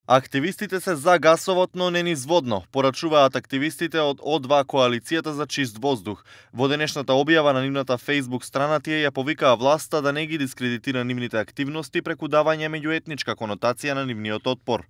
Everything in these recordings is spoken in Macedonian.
Активистите се за гасовот, но не низ водно, порачуваат активистите од О2 коалицијата за чист воздух. Во денешната објава на нивната Facebook страна тие ја повикаа власта да не ги дискредитира нивните активности преку давање меѓуетничка конотација на нивниот отпор.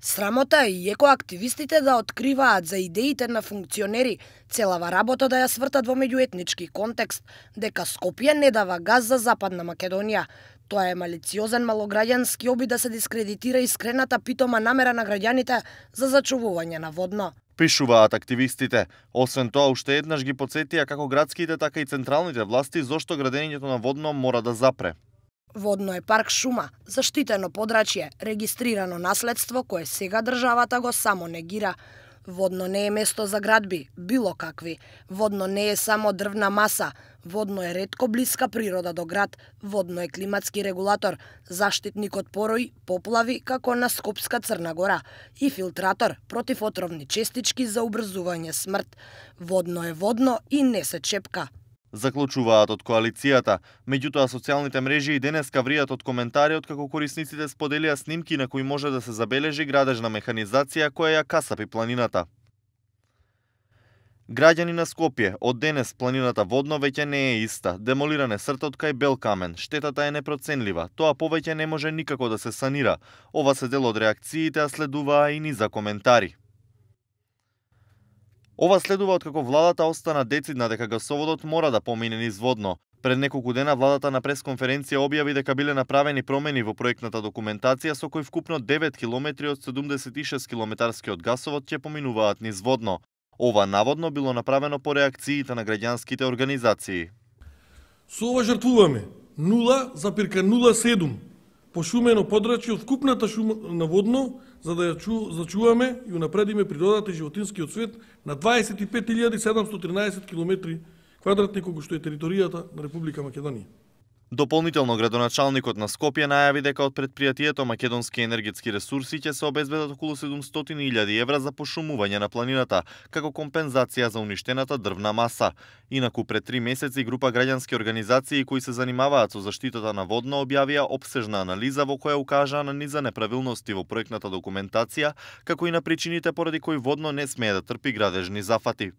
Срамота е и екоактивистите да откриваат за идеите на функционери целава работа да ја свртат во меѓуетнички контекст, дека Скопје не дава газ за Западна Македонија. Тоа е малициозен малограѓански обид да се дискредитира искрената питома намера на граѓаните за зачувување на водно. Пишуваат активистите. Освен тоа, уште еднаш ги потсетија како градските, така и централните власти зошто градењето на водно мора да запре. Водно е парк шума, заштитено подрачје, регистрирано наследство кое сега државата го само негира. Водно не е место за градби, било какви. Водно не е само дрвна маса. Водно е ретко блиска природа до град. Водно е климатски регулатор, заштитник од порои, поплави, како на Скопска Црна Гора, и филтратор против отровни честички за убрзување смрт. Водно е водно и не се чепка. Заклучуваат од коалицијата. Меѓутоа, социјалните мрежи и денеска вријат од коментари од како корисниците споделија снимки на кои може да се забележи градежна механизација која ја касапи планината. Граѓани на Скопје, од денес планината Водно веќе не е иста. Демолиран е сртот кај Белкамен. Штетата е непроценлива. Тоа повеќе не може никако да се санира. Ова се дел од реакциите, а следуваа и низа коментари. Ова следува од како владата остана децидна дека гасоводот мора да помине низ Водно. Пред неколку дена владата на пресконференција објави дека биле направени промени во проектната документација со кој вкупно 9 километри од 76 километарскиот гасовод ќе поминуваат низ Водно. Ова наводно било направено по реакциите на граѓанските организации. Со ова жртвуваме 0,07 пошумено подрачје од вкупната шума на Водно, за да ја зачуваме и унапредиме природата и животинскиот свет на 25.713 км квадратни, колку што е територијата на Република Македонија. Дополнително, градоначалникот на Скопје најави дека од предпријатието Македонски енергетски ресурси ќе се обезбедат околу 700.000 евра за пошумување на планината, како компензација за уништената дрвна маса. Инаку, пред 3 месеци група граѓански организации кои се занимаваат со заштитата на Водно објавија опсежна анализа во која укажаа на низа неправилности во проектната документација, како и на причините поради кои Водно не смее да трпи градежни зафати.